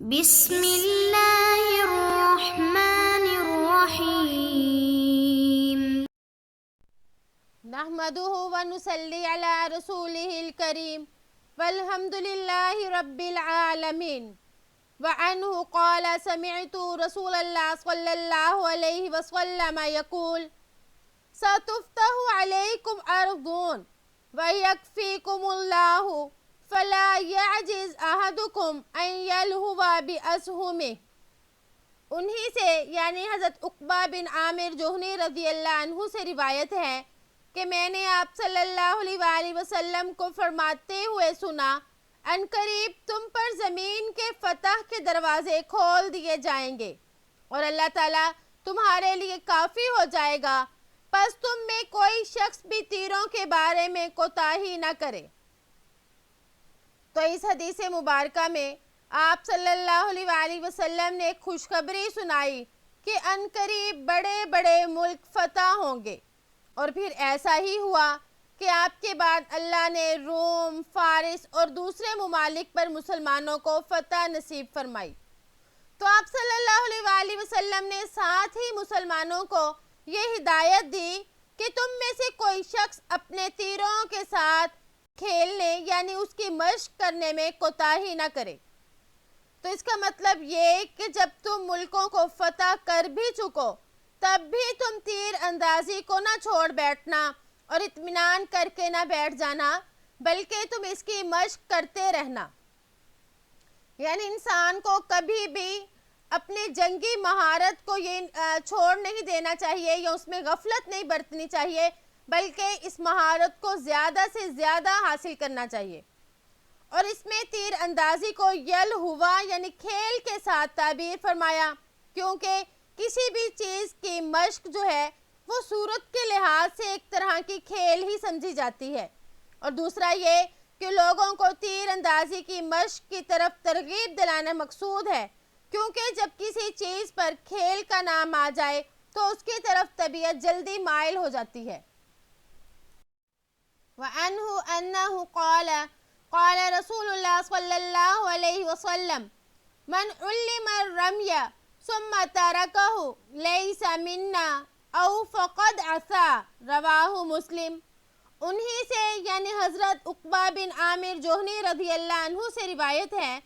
بسم اللہ الرحمن الرحیم نحمده ونصلي على رسوله الكريم والحمد لله رب العالمين وعنه قال سمعت رسول الله صلى الله عليه وسلم يقول ستفتح عليكم أرض ويكفيكم الله فلا يعجز أحدكم أن يلهو بأسهمه. انہی سے یعنی حضرت عقبہ بن عامر جوہنی رضی اللہ عنہ سے روایت ہے کہ میں نے آپ صلی اللہ علیہ وآلہ وسلم کو فرماتے ہوئے سنا، ان قریب تم پر زمین کے فتح کے دروازے کھول دیے جائیں گے اور اللہ تعالیٰ تمہارے لیے کافی ہو جائے گا، پس تم میں کوئی شخص بھی تیروں کے بارے میں کوتاہی نہ کرے. تو اس حدیث مبارکہ میں آپ صلی اللہ علیہ وآلہ وسلم نے ایک خوشخبری سنائی کہ عنقریب بڑے بڑے ملک فتح ہوں گے، اور پھر ایسا ہی ہوا کہ آپ کے بعد اللہ نے روم، فارس اور دوسرے ممالک پر مسلمانوں کو فتح نصیب فرمائی. تو آپ صلی اللہ علیہ وآلہ وسلم نے ساتھ ہی مسلمانوں کو یہ ہدایت دی کہ تم میں سے کوئی شخص اپنے تیروں کے ساتھ کھیلنے یعنی اس کی مشق کرنے میں کوتاہی نہ کرے. تو اس کا مطلب یہ کہ جب تم ملکوں کو فتح کر بھی چکو تب بھی تم تیر اندازی کو نہ چھوڑ بیٹھنا اور اطمینان کر کے نہ بیٹھ جانا، بلکہ تم اس کی مشق کرتے رہنا. یعنی انسان کو کبھی بھی اپنے جنگی مہارت کو یہ چھوڑ نہیں دینا چاہیے یا اس میں غفلت نہیں برتنی چاہیے، بلکہ اس مہارت کو زیادہ سے زیادہ حاصل کرنا چاہیے. اور اس میں تیر اندازی کو یل ہوا یعنی کھیل کے ساتھ تعبیر فرمایا، کیونکہ کسی بھی چیز کی مشق جو ہے وہ صورت کے لحاظ سے ایک طرح کی کھیل ہی سمجھی جاتی ہے. اور دوسرا یہ کہ لوگوں کو تیر اندازی کی مشق کی طرف ترغیب دلانا مقصود ہے، کیونکہ جب کسی چیز پر کھیل کا نام آ جائے تو اس کی طرف طبیعت جلدی مائل ہو جاتی ہے. وعنہ انہ قال قال رسول اللہ صلی اللہ علیہ وسلم من علم الرمی ثم ترکہ لیس منا او فقد عصا، رواہ مسلم. انہی سے یعنی حضرت عقبہ بن عامر جوہنی رضی اللہ عنہ سے روایت ہے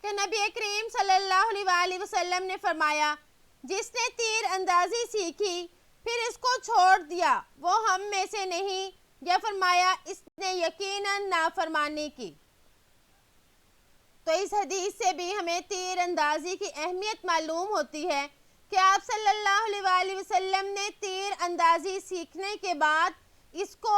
کہ نبی کریم صلی اللہ علیہ وآلہ وسلم نے فرمایا، جس نے تیر اندازی سیکھی پھر اس کو چھوڑ دیا وہ ہم میں سے نہیں، یا فرمایا اس نے یقیناً نافرمانی کی. تو اس حدیث سے بھی ہمیں تیر اندازی کی اہمیت معلوم ہوتی ہے کہ آپ صلی اللہ علیہ وآلہ وسلم نے تیر اندازی سیکھنے کے بعد اس کو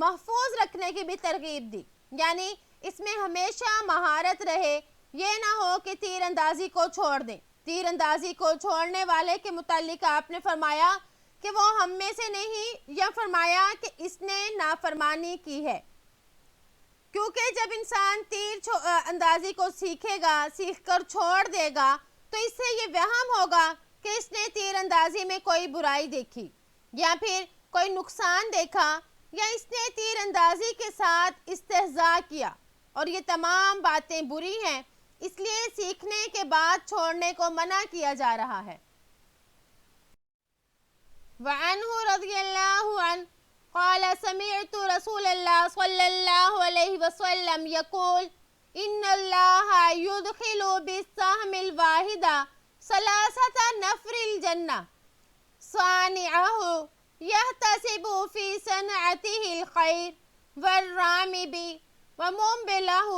محفوظ رکھنے کی بھی ترغیب دی، یعنی اس میں ہمیشہ مہارت رہے، یہ نہ ہو کہ تیر اندازی کو چھوڑ دیں. تیر اندازی کو چھوڑنے والے کے متعلق آپ نے فرمایا کہ وہ ہم میں سے نہیں، یا فرمایا کہ اس نے نافرمانی کی ہے. کیونکہ جب انسان تیر اندازی کو سیکھے گا، سیکھ کر چھوڑ دے گا، تو اس سے یہ وہم ہوگا کہ اس نے تیر اندازی میں کوئی برائی دیکھی یا پھر کوئی نقصان دیکھا، یا اس نے تیر اندازی کے ساتھ استہزاء کیا، اور یہ تمام باتیں بری ہیں، اس لیے سیکھنے کے بعد چھوڑنے کو منع کیا جا رہا ہے. وعنہ رضی اللہ عنہ قال سمعت رسول اللہ صلی اللہ علیہ وسلم یقول ان اللہ یدخل بالسهم الواحد ثلاثة نفر الجنہ صانعہ یحتسب فی صنعته الخیر والرامی بی ومنبلہ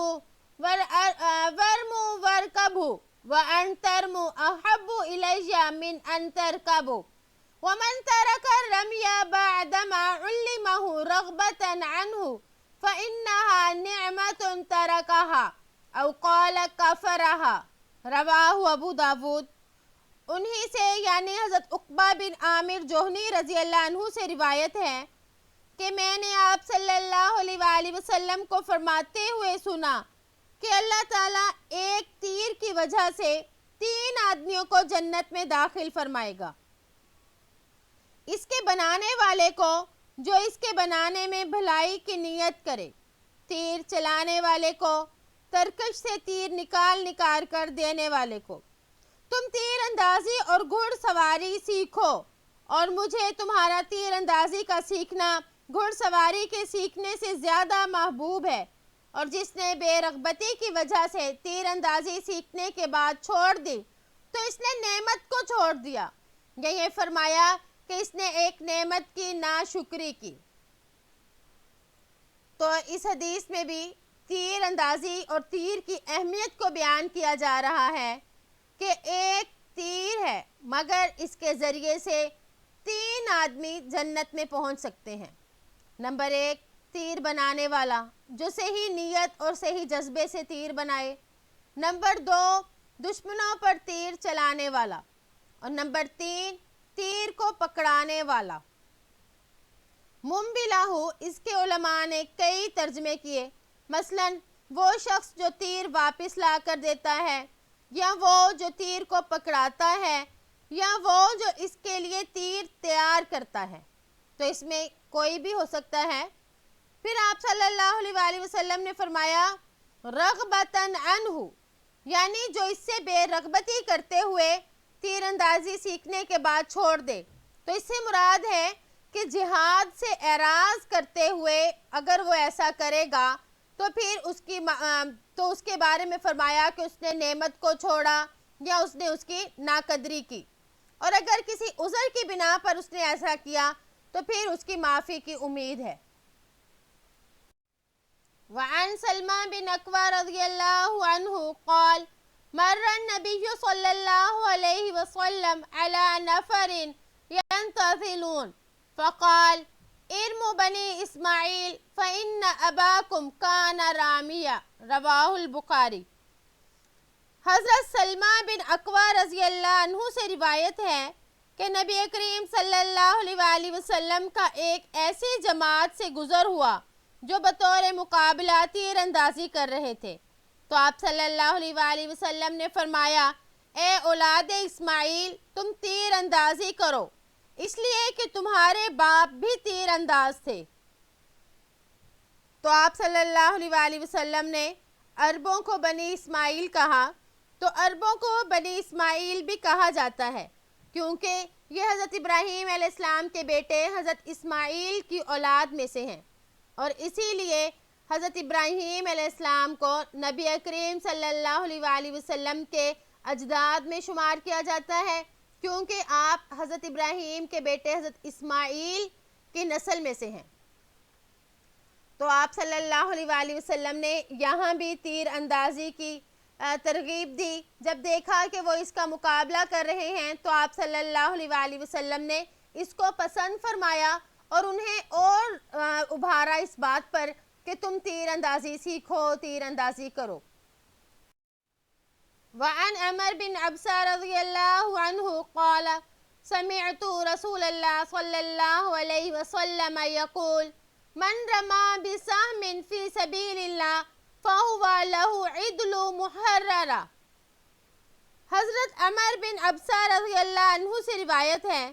ورمو ورکبو وان ترمو احب الی من ان ترکبو ومن ترک الرمی بعدما علمہ رغبة عنہ فإنها نعمة ترکها او قال کفرها، رواہ ابو داود. انہی سے یعنی حضرت عقبہ بن عامر جوہنی رضی اللہ عنہ سے روایت ہے کہ میں نے آپ صلی اللہ علیہ وآلہ وسلم کو فرماتے ہوئے سنا کہ اللہ تعالیٰ ایک تیر کی وجہ سے 3 آدمیوں کو جنت میں داخل فرمائے گا. اس کے بنانے والے کو جو اس کے بنانے میں بھلائی کی نیت کرے، تیر چلانے والے کو ترکش سے تیر نکال کر دینے والے کو، تم تیر اندازی اور گھڑ سواری سیکھو، اور مجھے تمہارا تیر اندازی کا سیکھنا گھڑ سواری کے سیکھنے سے زیادہ محبوب ہے، اور جس نے بے رغبتی کی وجہ سے تیر اندازی سیکھنے کے بعد چھوڑ دی تو اس نے نعمت کو چھوڑ دیا، یا یہ فرمایا کہ اس نے ایک نعمت کی ناشکری کی۔ تو اس حدیث میں بھی تیر اندازی اور تیر کی اہمیت کو بیان کیا جا رہا ہے کہ ایک تیر ہے مگر اس کے ذریعے سے 3 آدمی جنت میں پہنچ سکتے ہیں۔ نمبر 1 تیر بنانے والا جو صحیح نیت اور صحیح جذبے سے تیر بنائے، نمبر 2 دشمنوں پر تیر چلانے والا، اور نمبر 3 تیر کو پکڑانے والا۔ منبلہ اس کے علماء نے کئی ترجمے کیے، مثلا وہ شخص جو تیر واپس لا کر دیتا ہے، یا وہ جو تیر کو پکڑاتا ہے، یا وہ جو اس کے لیے تیر تیار کرتا ہے، تو اس میں کوئی بھی ہو سکتا ہے۔ پھر آپ صلی اللہ علیہ وآلہ وسلم نے فرمایا رغبتاً عنہ، یعنی جو اس سے بے رغبتی کرتے ہوئے تیر اندازی سیکھنے کے بعد چھوڑ دے، تو اس سے مراد ہے کہ جہاد سے اعراض کرتے ہوئے اگر وہ ایسا کرے گا تو پھر اس کے بارے میں فرمایا کہ اس نے نعمت کو چھوڑا یا اس نے اس کی ناقدری کی، اور اگر کسی عذر کی بنا پر اس نے ایسا کیا تو پھر اس کی معافی کی امید ہے۔ وعن سلمى بن اکوع رضی اللہ عنہ قال مر النبی صلی اللہ علیہ وسلم على نفر ينتظلون فقال ارموا بني اسماعیل فإن اباكم كان رامیا، رواہ البخاری۔ حضرت سلمہ بن اکوع رضی اللہ عنہ سے روایت ہے کہ نبی کریم صلی اللہ علیہ وآلہ وسلم کا ایک ایسی جماعت سے گزر ہوا جو بطور مقابلہ تیر اندازی کر رہے تھے، تو آپ صلی اللہ علیہ وآلہ وسلم نے فرمایا اے اولاد اسماعیل تم تیر اندازی کرو، اس لیے کہ تمہارے باپ بھی تیر انداز تھے۔ تو آپ صلی اللہ علیہ وآلہ وسلم نے عربوں کو بنی اسماعیل کہا، تو عربوں کو بنی اسماعیل بھی کہا جاتا ہے کیونکہ یہ حضرت ابراہیم علیہ السلام کے بیٹے حضرت اسماعیل کی اولاد میں سے ہیں، اور اسی لیے حضرت ابراہیم علیہ السلام کو نبی کریم صلی اللہ علیہ وآلہ وسلم کے اجداد میں شمار کیا جاتا ہے، کیونکہ آپ حضرت ابراہیم کے بیٹے حضرت اسماعیل کی نسل میں سے ہیں۔ تو آپ صلی اللہ علیہ وآلہ وسلم نے یہاں بھی تیر اندازی کی ترغیب دی۔ جب دیکھا کہ وہ اس کا مقابلہ کر رہے ہیں تو آپ صلی اللہ علیہ وآلہ وسلم نے اس کو پسند فرمایا اور انہیں اور ابھارا اس بات پر کہ تم تیر اندازی سیکھو، تیر اندازی کرو۔ وعن عمر بن عبسہ رضی اللہ عنہ قال سمعت رسول اللہ صلی اللہ علیہ وسلم یقول من رما بسهم فی سبیل اللہ فہو لہ عدل محرر۔ حضرت عمر بن عبسہ رضی اللہ عنہ سے روایت ہے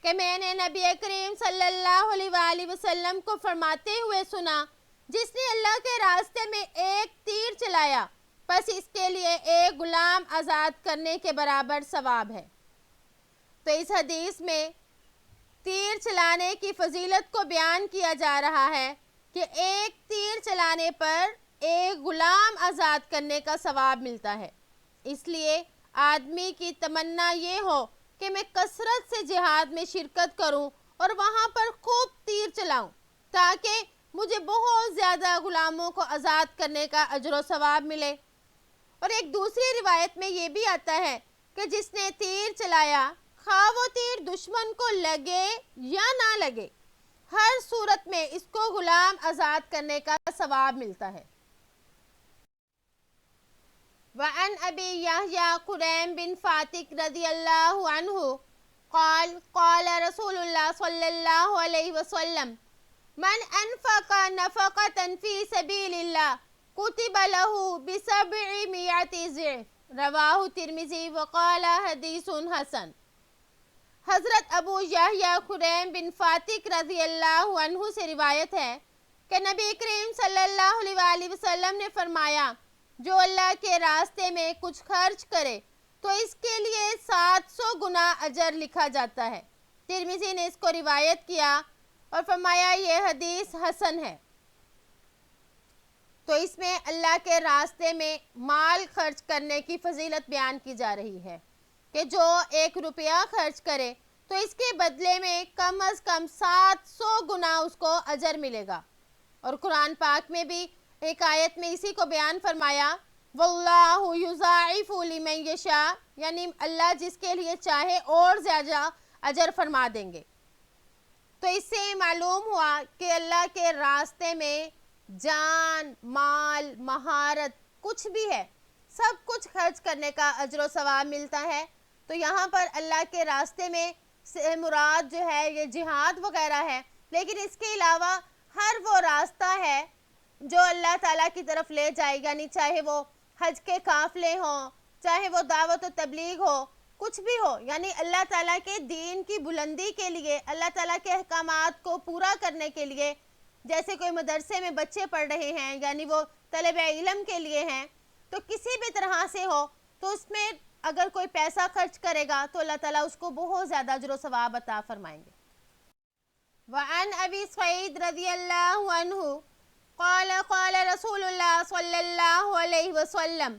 کہ میں نے نبی کریم صلی اللہ علیہ وآلہ وسلم کو فرماتے ہوئے سنا جس نے اللہ کے راستے میں ایک تیر چلایا پس اس کے لیے ایک غلام آزاد کرنے کے برابر ثواب ہے۔ تو اس حدیث میں تیر چلانے کی فضیلت کو بیان کیا جا رہا ہے کہ ایک تیر چلانے پر ایک غلام آزاد کرنے کا ثواب ملتا ہے۔ اس لیے آدمی کی تمنا یہ ہو کہ میں کثرت سے جہاد میں شرکت کروں اور وہاں پر خوب تیر چلاؤں تاکہ مجھے بہت زیادہ غلاموں کو آزاد کرنے کا اجر و ثواب ملے۔ اور ایک دوسری روایت میں یہ بھی آتا ہے کہ جس نے تیر چلایا خواہ وہ تیر دشمن کو لگے یا نہ لگے، ہر صورت میں اس کو غلام آزاد کرنے کا ثواب ملتا ہے۔ وعن ابی یحییٰ قریم بن فاتق رضی اللہ عنہ قال قال رسول اللہ صلی اللہ علیہ وسلم من انفق نفقة فی سبیل اللہ کتب له ب700 ضعف، رواہ ترمذی وقال حدیث حسن۔ حضرت ابو یحییٰ قریم بن فاتق رضی اللہ عنہ سے روایت ہے کہ نبی کریم صلی اللہ علیہ وآلہ وسلم نے فرمایا جو اللہ کے راستے میں کچھ خرچ کرے تو اس کے لیے 700 گنا اجر لکھا جاتا ہے۔ ترمذی نے اس کو روایت کیا اور فرمایا یہ حدیث حسن ہے۔ تو اس میں اللہ کے راستے میں مال خرچ کرنے کی فضیلت بیان کی جا رہی ہے کہ جو 1 روپیہ خرچ کرے تو اس کے بدلے میں کم از کم 700 گنا اس کو اجر ملے گا۔ اور قرآن پاک میں بھی ایک آیت میں اسی کو بیان فرمایا، واللہ یضاعف لمن یشاء، یعنی اللہ جس کے لیے چاہے اور زیادہ اجر فرما دیں گے۔ تو اس سے معلوم ہوا کہ اللہ کے راستے میں جان، مال، مہارت کچھ بھی ہے، سب کچھ خرچ کرنے کا اجر و ثواب ملتا ہے۔ تو یہاں پر اللہ کے راستے میں مراد جو ہے یہ جہاد وغیرہ ہے، لیکن اس کے علاوہ ہر وہ راستہ ہے جو اللہ تعالیٰ کی طرف لے جائے، یعنی چاہے وہ حج کے قافلے ہوں، چاہے وہ دعوت و تبلیغ ہو، کچھ بھی ہو، یعنی اللہ تعالیٰ کے دین کی بلندی کے لیے، اللہ تعالیٰ کے احکامات کو پورا کرنے کے لیے، جیسے کوئی مدرسے میں بچے پڑھ رہے ہیں یعنی وہ طلب علم کے لیے ہیں، تو کسی بھی طرح سے ہو تو اس میں اگر کوئی پیسہ خرچ کرے گا تو اللہ تعالیٰ اس کو بہت زیادہ اجر و ثواب عطا فرمائیں گے۔ وعن ابی سعید رضی اللہ عنہ قال قال رسول اللہ صلی اللہ علیہ وسلم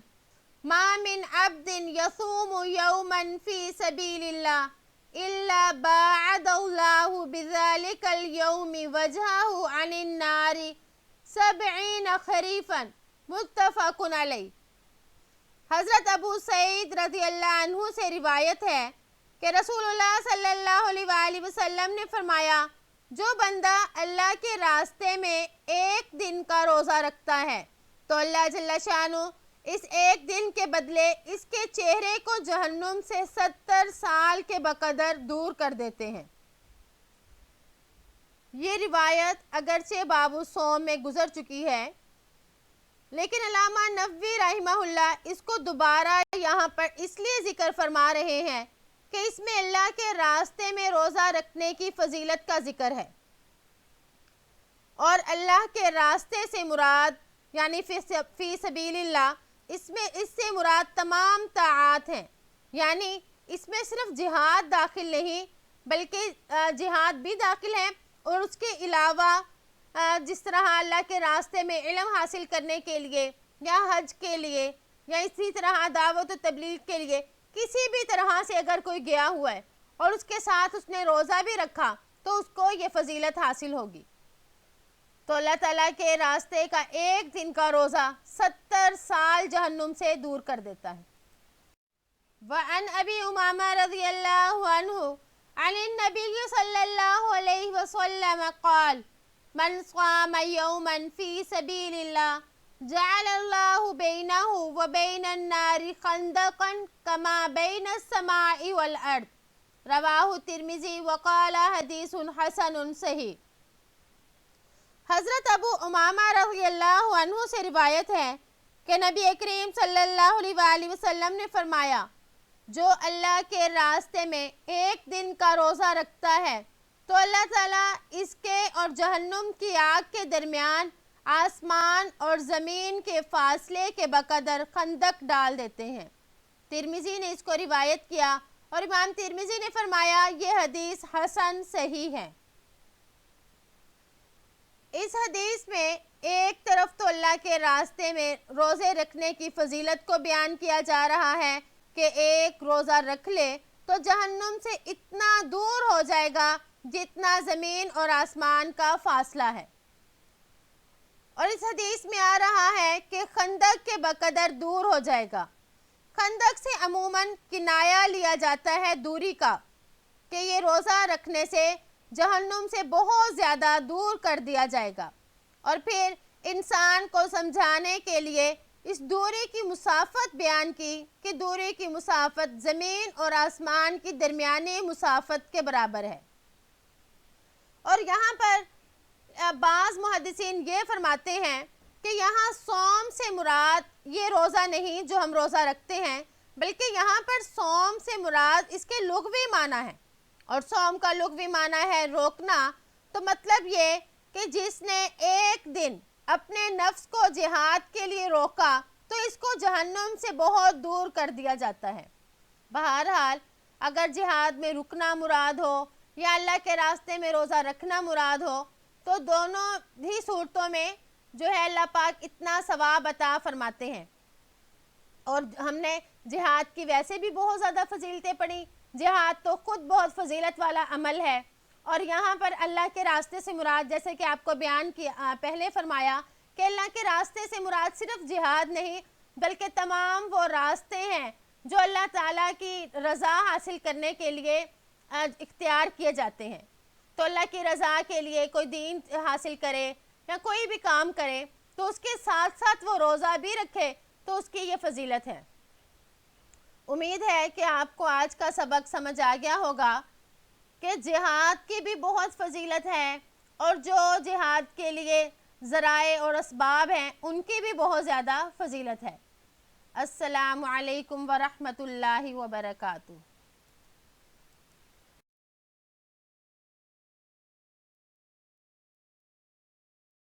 ما من عبد يصوم يوما في سبيل الله إلا باعد الله بذلك اليوم وجهه عن النار 70 خريفا، متفق علیہ۔ حضرت ابو سعید رضی اللہ عنہ سے روایت ہے کہ رسول اللہ صلی اللہ علیہ وآلہ وسلم نے فرمایا، جو بندہ اللہ کے راستے میں 1 دن کا روزہ رکھتا ہے تو اللہ جل شانہ اس 1 دن کے بدلے اس کے چہرے کو جہنم سے 70 سال کے بقدر دور کر دیتے ہیں۔ یہ روایت اگرچہ باب الصوم میں گزر چکی ہے، لیکن علامہ نووی رحمہ اللہ اس کو دوبارہ یہاں پر اس لیے ذکر فرما رہے ہیں کہ اس میں اللہ کے راستے میں روزہ رکھنے کی فضیلت کا ذکر ہے، اور اللہ کے راستے سے مراد یعنی فی سبیل اللہ، اس سے مراد تمام طاعات ہیں، یعنی اس میں صرف جہاد داخل نہیں بلکہ جہاد بھی داخل ہے، اور اس کے علاوہ جس طرح اللہ کے راستے میں علم حاصل کرنے کے لیے یا حج کے لیے یا اسی طرح دعوت و تبلیغ کے لیے کسی بھی طرح سے اگر کوئی گیا ہوا ہے اور اس کے ساتھ اس نے روزہ بھی رکھا تو اس کو یہ فضیلت حاصل ہوگی۔ تو اللہ تعالیٰ کے راستے کا 1 دن کا روزہ 70 سال جہنم سے دور کر دیتا ہے۔ وعن ابی امامہ رضی اللہ عنہ عن النبی صلی اللہ علیہ وسلم قال من صام یوما فی سبیل اللہ جعل اللہ بینہ وبین النار خندقا کما بین السماء والارض، رواہ ترمذی وقال حدیث حسن صحیح۔ حضرت ابو امامہ رضی اللہ عنہ سے روایت ہے کہ نبی کریم صلی اللہ علیہ وآلہ وسلم نے فرمایا، جو اللہ کے راستے میں 1 دن کا روزہ رکھتا ہے تو اللہ تعالیٰ اس کے اور جہنم کی آگ کے درمیان آسمان اور زمین کے فاصلے کے بقدر خندق ڈال دیتے ہیں۔ ترمذی نے اس کو روایت کیا اور امام ترمذی نے فرمایا یہ حدیث حسن صحیح ہے۔ اس حدیث میں ایک طرف تو اللہ کے راستے میں روزے رکھنے کی فضیلت کو بیان کیا جا رہا ہے کہ 1 روزہ رکھ لے تو جہنم سے اتنا دور ہو جائے گا جتنا زمین اور آسمان کا فاصلہ ہے، اور اس حدیث میں آ رہا ہے کہ خندق کے بقدر دور ہو جائے گا۔ خندق سے عموماً کنایہ لیا جاتا ہے دوری کا، کہ یہ روزہ رکھنے سے جہنم سے بہت زیادہ دور کر دیا جائے گا، اور پھر انسان کو سمجھانے کے لیے اس دوری کی مسافت بیان کی کہ دوری کی مسافت زمین اور آسمان کی درمیانی مسافت کے برابر ہے۔ اور یہاں پر بعض محدثین یہ فرماتے ہیں کہ یہاں صوم سے مراد یہ روزہ نہیں جو ہم روزہ رکھتے ہیں، بلکہ یہاں پر صوم سے مراد اس کے لغوی معنی ہے، اور صوم کا لغوی معنی ہے روکنا۔ تو مطلب یہ کہ جس نے 1 دن اپنے نفس کو جہاد کے لیے روکا تو اس کو جہنم سے بہت دور کر دیا جاتا ہے۔ بہرحال اگر جہاد میں رکنا مراد ہو یا اللہ کے راستے میں روزہ رکھنا مراد ہو تو دونوں ہی صورتوں میں جو ہے اللہ پاک اتنا ثواب عطا فرماتے ہیں۔ اور ہم نے جہاد کی ویسے بھی بہت زیادہ فضیلتیں پڑھی، جہاد تو خود بہت فضیلت والا عمل ہے، اور یہاں پر اللہ کے راستے سے مراد جیسے کہ آپ کو بیان کیا پہلے فرمایا کہ اللہ کے راستے سے مراد صرف جہاد نہیں بلکہ تمام وہ راستے ہیں جو اللہ تعالیٰ کی رضا حاصل کرنے کے لیے اختیار کیے جاتے ہیں۔ تو اللہ کی رضا کے لیے کوئی دین حاصل کرے یا کوئی بھی کام کرے تو اس کے ساتھ ساتھ وہ روزہ بھی رکھے تو اس کی یہ فضیلت ہے۔ امید ہے کہ آپ کو آج کا سبق سمجھ آ گیا ہوگا کہ جہاد کی بھی بہت فضیلت ہے، اور جو جہاد کے لیے ذرائع اور اسباب ہیں ان کی بھی بہت زیادہ فضیلت ہے۔ السلام علیکم ورحمۃ اللہ وبرکاتہ۔